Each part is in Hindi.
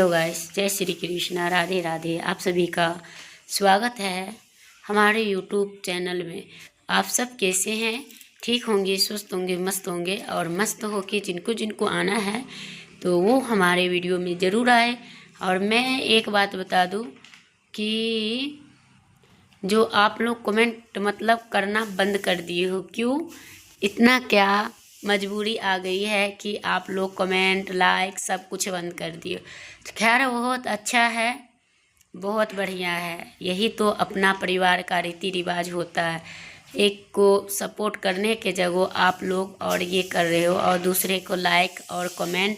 हेलो गाइस, जय श्री कृष्णा, राधे राधे। आप सभी का स्वागत है हमारे यूट्यूब चैनल में। आप सब कैसे हैं? ठीक होंगे, स्वस्थ होंगे, मस्त होंगे। और मस्त हो के जिनको जिनको आना है तो वो हमारे वीडियो में ज़रूर आए। और मैं एक बात बता दूं कि जो आप लोग कमेंट मतलब करना बंद कर दिए हो, क्यों? इतना क्या मजबूरी आ गई है कि आप लोग कमेंट लाइक सब कुछ बंद कर दिए? तो खैर, बहुत अच्छा है, बहुत बढ़िया है। यही तो अपना परिवार का रीति रिवाज होता है। एक को सपोर्ट करने के जगह आप लोग और ये कर रहे हो और दूसरे को लाइक और कमेंट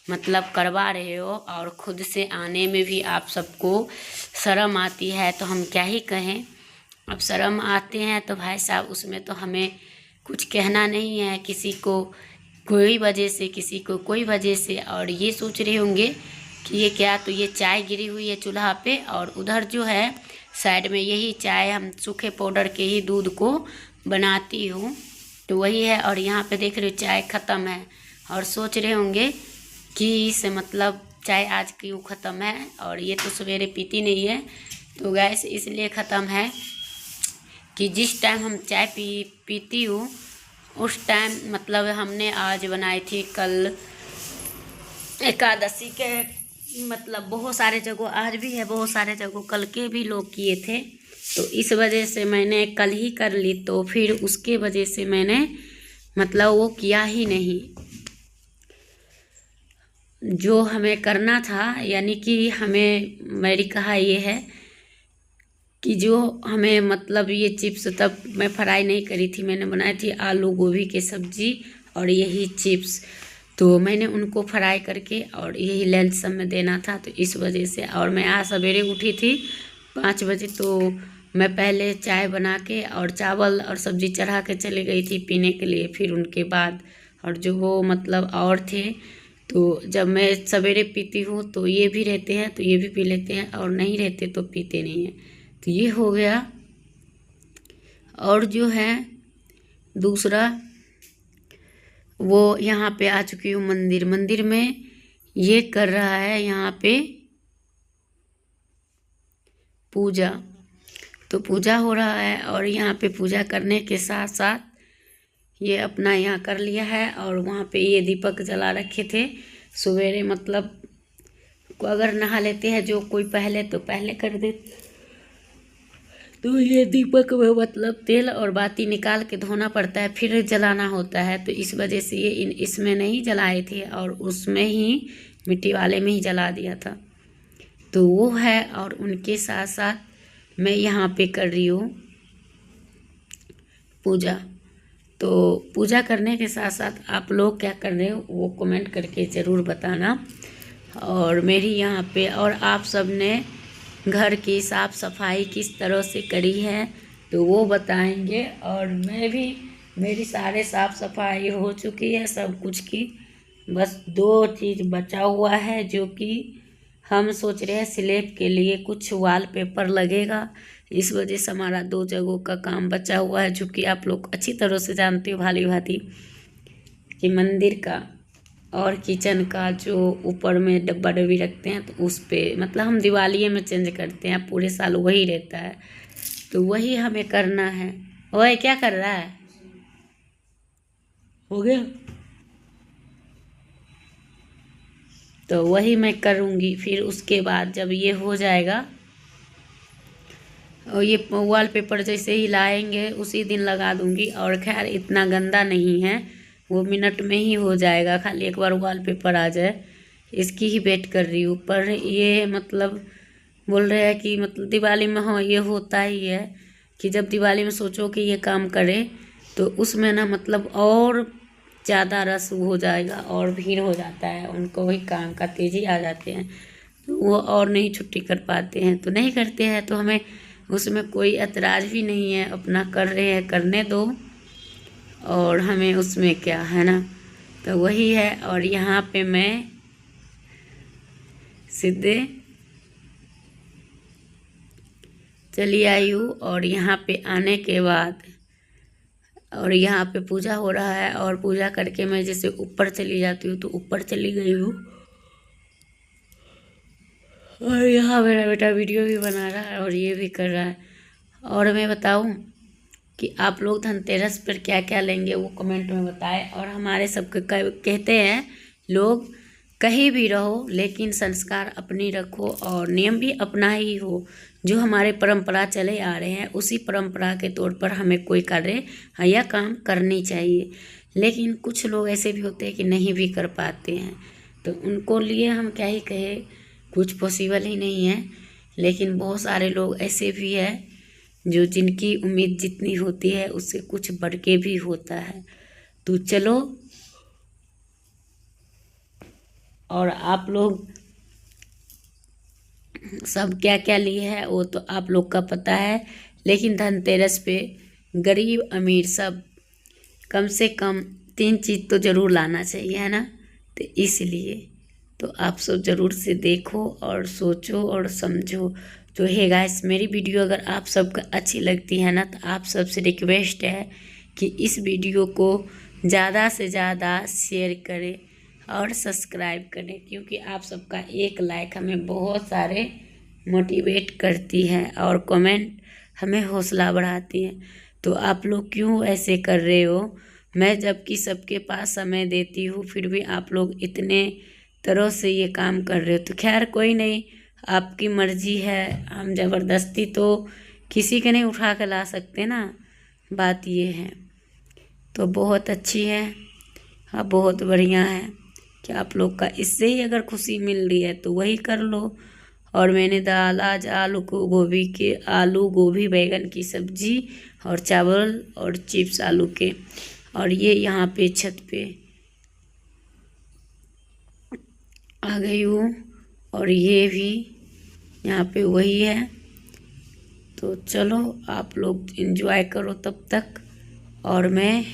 मतलब करवा रहे हो, और खुद से आने में भी आप सबको शर्म आती है। तो हम क्या ही कहें। अब शर्म आते हैं तो भाई साहब उसमें तो हमें कुछ कहना नहीं है। किसी को कोई वजह से, किसी को कोई वजह से। और ये सोच रहे होंगे कि ये क्या, तो ये चाय गिरी हुई है चूल्हा पे, और उधर जो है साइड में यही चाय हम सूखे पाउडर के ही दूध को बनाती हूँ, तो वही है। और यहाँ पे देख रहे हो चाय ख़त्म है, और सोच रहे होंगे कि इसे मतलब चाय आज क्यों ख़त्म है, और ये तो सवेरे पीती नहीं है। तो गैस इसलिए ख़त्म है कि जिस टाइम हम चाय पीती हूँ उस टाइम मतलब हमने आज बनाई थी कल एकादशी के, मतलब बहुत सारे जगह आज भी है, बहुत सारे जगह कल के भी लोग किए थे। तो इस वजह से मैंने कल ही कर ली, तो फिर उसके वजह से मैंने मतलब वो किया ही नहीं जो हमें करना था। यानी कि हमें, मेरी कहा ये है कि जो हमें मतलब ये चिप्स तब मैं फ्राई नहीं करी थी, मैंने बनाई थी आलू गोभी की सब्जी और यही चिप्स। तो मैंने उनको फ्राई करके और यही लंच सब में देना था, तो इस वजह से। और मैं आज सवेरे उठी थी 5 बजे, तो मैं पहले चाय बना के और चावल और सब्जी चढ़ा के चली गई थी पीने के लिए। फिर उनके बाद और जो वो मतलब और थे, तो जब मैं सवेरे पीती हूँ तो ये भी रहते हैं तो ये भी पी लेते हैं, और नहीं रहते तो पीते नहीं हैं। तो ये हो गया। और जो है दूसरा, वो यहाँ पे आ चुकी हूँ मंदिर में ये कर रहा है यहाँ पे पूजा। तो पूजा हो रहा है, और यहाँ पे पूजा करने के साथ साथ ये अपना यहाँ कर लिया है। और वहाँ पे ये दीपक जला रखे थे सवेरे, मतलब अगर नहा लेते हैं जो कोई पहले तो पहले कर देते, तो ये दीपक में मतलब तेल और बाती निकाल के धोना पड़ता है, फिर जलाना होता है। तो इस वजह से ये इसमें नहीं जलाए थे, और उसमें ही मिट्टी वाले में ही जला दिया था। तो वो है, और उनके साथ साथ मैं यहाँ पे कर रही हूँ पूजा। तो पूजा करने के साथ साथ आप लोग क्या कर रहे हो वो कमेंट करके ज़रूर बताना। और मेरी यहाँ पे और आप सब ने घर की साफ़ सफाई किस तरह से करी है तो वो बताएंगे। और मैं भी, मेरी सारे साफ़ सफाई हो चुकी है सब कुछ की, बस 2 चीज़ बचा हुआ है, जो कि हम सोच रहे हैं स्लैब के लिए कुछ वॉलपेपर लगेगा। इस वजह से हमारा 2 जगहों का काम बचा हुआ है, जो कि आप लोग अच्छी तरह से जानते हो भाली भांति कि मंदिर का और किचन का जो ऊपर में डब्बा डब्बी रखते हैं, तो उस पे मतलब हम दिवाली में चेंज करते हैं, पूरे साल वही रहता है, तो वही हमें करना है। ओए क्या कर रहा है? हो गया? तो वही मैं करूँगी। फिर उसके बाद जब ये हो जाएगा, और ये वॉलपेपर जैसे ही लाएंगे उसी दिन लगा दूँगी। और खैर इतना गंदा नहीं है, वो मिनट में ही हो जाएगा, खाली एक बार वॉलपेपर आ जाए, इसकी ही वेट कर रही हूँ। पर ये मतलब बोल रहे हैं कि मतलब दिवाली में, हाँ ये होता ही है कि जब दिवाली में सोचो कि ये काम करें तो उसमें ना मतलब और ज़्यादा रस हो जाएगा और भीड़ हो जाता है, उनको वही काम का तेज़ी आ जाते हैं, तो वो और नहीं छुट्टी कर पाते हैं, तो नहीं करते हैं। तो हमें उसमें कोई एतराज़ भी नहीं है, अपना कर रहे हैं करने दो, और हमें उसमें क्या है ना। तो वही है। और यहाँ पे मैं सीधे चली आई हूँ, और यहाँ पे आने के बाद और यहाँ पे पूजा हो रहा है, और पूजा करके मैं जैसे ऊपर चली जाती हूँ तो ऊपर चली गई हूँ। और यहाँ मेरा बेटा वीडियो भी बना रहा है और ये भी कर रहा है। और मैं बताऊँ कि आप लोग धनतेरस पर क्या क्या लेंगे वो कमेंट में बताएं। और हमारे सबके कहते हैं लोग, कहीं भी रहो लेकिन संस्कार अपनी रखो और नियम भी अपना ही हो। जो हमारे परंपरा चले आ रहे हैं उसी परंपरा के तौर पर हमें कोई कार्य या काम करनी चाहिए। लेकिन कुछ लोग ऐसे भी होते हैं कि नहीं भी कर पाते हैं, तो उनको लिए हम क्या ही कहे, कुछ पॉसिबल ही नहीं है। लेकिन बहुत सारे लोग ऐसे भी हैं जो जिनकी उम्मीद जितनी होती है उससे कुछ बढ़ के भी होता है। तो चलो, और आप लोग सब क्या क्या लिए है वो तो आप लोग का पता है। लेकिन धनतेरस पे गरीब अमीर सब कम से कम 3 चीज़ तो ज़रूर लाना चाहिए, है ना। तो इसलिए तो आप सब ज़रूर से देखो और सोचो और समझो। तो हे गाइस, मेरी वीडियो अगर आप सबको अच्छी लगती है ना, तो आप सबसे रिक्वेस्ट है कि इस वीडियो को ज़्यादा से ज़्यादा शेयर करें और सब्सक्राइब करें, क्योंकि आप सबका एक लाइक हमें बहुत सारे मोटिवेट करती है और कमेंट हमें हौसला बढ़ाती है। तो आप लोग क्यों ऐसे कर रहे हो? मैं जबकि सबके पास समय देती हूँ फिर भी आप लोग इतने तरह से ये काम कर रहे हो। तो खैर कोई नहीं, आपकी मर्जी है। हम ज़बरदस्ती तो किसी के नहीं उठा के ला सकते ना, बात ये है। तो बहुत अच्छी है, हाँ बहुत बढ़िया है कि आप लोग का इससे ही अगर खुशी मिल रही है तो वही कर लो। और मैंने दाल आज आलू गोभी बैगन की सब्जी और चावल और चिप्स आलू के। और ये यहाँ पे छत पे आ गई हूँ और ये भी यहाँ पे वही है। तो चलो आप लोग एंजॉय करो तब तक, और मैं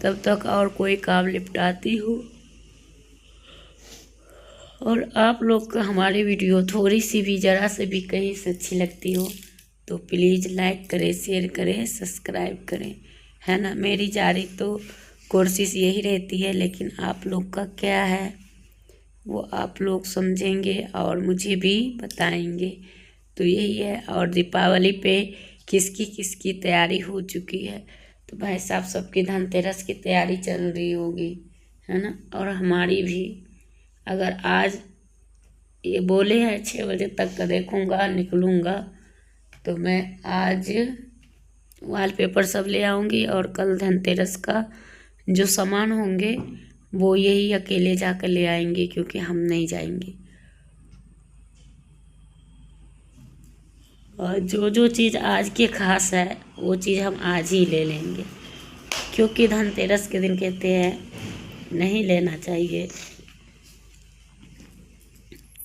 तब तक और कोई काम निपटाती हूँ। और आप लोग का हमारी वीडियो थोड़ी सी भी ज़रा से भी कहीं से अच्छी लगती हो तो प्लीज़ लाइक करें, शेयर करें, सब्सक्राइब करें, है ना। मेरी जारी तो कोशिश यही रहती है, लेकिन आप लोग का क्या है वो आप लोग समझेंगे और मुझे भी बताएंगे। तो यही है। और दीपावली पे किसकी किसकी तैयारी हो चुकी है? तो भाई साहब सबकी धनतेरस की तैयारी चल रही होगी, है ना। और हमारी भी, अगर आज ये बोले हैं 6 बजे तक का देखूँगा निकलूँगा, तो मैं आज वॉलपेपर सब ले आऊँगी और कल धनतेरस का जो सामान होंगे वो यही अकेले जाकर ले आएंगे, क्योंकि हम नहीं जाएंगे। और जो जो चीज़ आज की खास है वो चीज़ हम आज ही ले लेंगे, क्योंकि धनतेरस के दिन कहते हैं नहीं लेना चाहिए।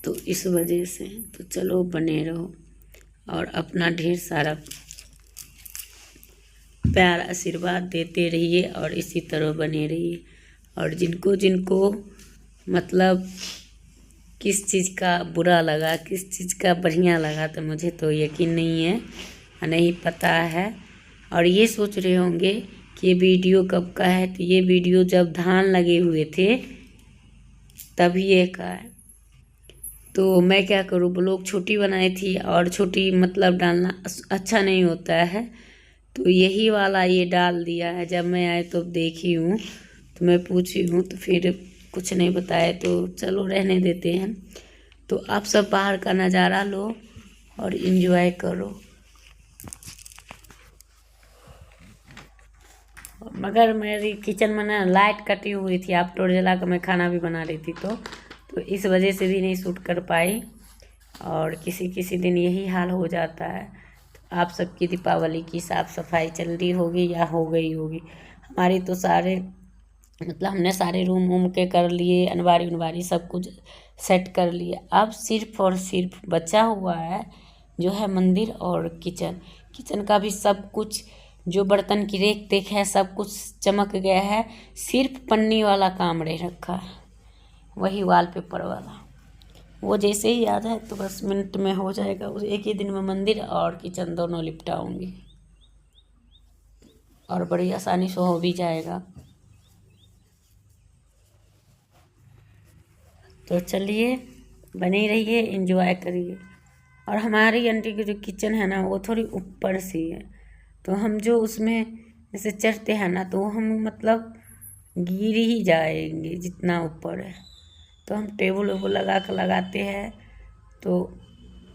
तो इस वजह से तो चलो बने रहो और अपना ढेर सारा प्यार आशीर्वाद देते रहिए और इसी तरह बने रहिए। और जिनको जिनको मतलब किस चीज़ का बुरा लगा, किस चीज़ का बढ़िया लगा, तो मुझे तो यकीन नहीं है, नहीं पता है। और ये सोच रहे होंगे कि ये वीडियो कब का है, तो ये वीडियो जब धान लगे हुए थे तब ये का है। तो मैं क्या करूँ, ब्लॉग छोटी बनाई थी और छोटी मतलब डालना अच्छा नहीं होता है, तो यही वाला ये डाल दिया है। जब मैं आए तो देखी हूँ तो मैं पूछी हूँ तो फिर कुछ नहीं बताए, तो चलो रहने देते हैं। तो आप सब बाहर का नज़ारा लो और इन्जॉय करो। मगर मेरी किचन में ना लाइट कटी हुई थी, आप टोर जला कर मैं खाना भी बना रही थी, तो इस वजह से भी नहीं शूट कर पाई। और किसी किसी दिन यही हाल हो जाता है। तो आप सबकी दीपावली की साफ़ सफाई चल रही होगी या हो गई होगी। हमारी तो सारे मतलब हमने सारे रूम वूम के कर लिए, अलमारी उनवारी सब कुछ सेट कर लिए। अब सिर्फ और सिर्फ बचा हुआ है जो है मंदिर और किचन। किचन का भी सब कुछ जो बर्तन की रेख देख है सब कुछ चमक गया है, सिर्फ पन्नी वाला काम रह रखा है, वही वॉलपेपर वाला। वो जैसे ही आ जाए तो बस मिनट में हो जाएगा। उस एक ही दिन में मंदिर और किचन दोनों निपटाऊंगी और बड़ी आसानी से हो भी जाएगा। तो चलिए बने रहिए, एंजॉय करिए। और हमारी आंटी की जो किचन है ना वो थोड़ी ऊपर सी है, तो हम जो उसमें जैसे चढ़ते हैं ना तो हम मतलब गिर ही जाएंगे जितना ऊपर है। तो हम टेबल वेबल लगा कर लगाते हैं, तो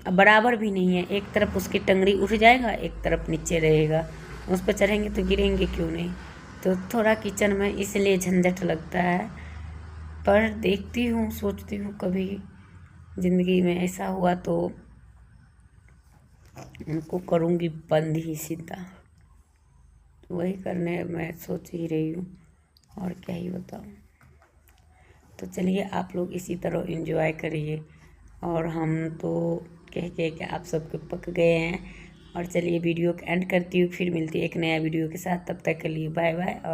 बराबर भी नहीं है, एक तरफ उसकी टंगड़ी उठ जाएगा, एक तरफ नीचे रहेगा, उस पर चढ़ेंगे तो गिरेंगे क्यों नहीं। तो थोड़ा किचन में इसलिए झंझट लगता है। पर देखती हूँ, सोचती हूँ कभी ज़िंदगी में ऐसा हुआ तो उनको करूँगी बंद ही सीधा। वही करने मैं सोच ही रही हूँ, और क्या ही बताऊँ। तो चलिए आप लोग इसी तरह एंजॉय करिए, और हम तो कह के आप सबके पक गए हैं। और चलिए वीडियो को एंड करती हूँ, फिर मिलती है एक नया वीडियो के साथ। तब तक के लिए बाय बाय। और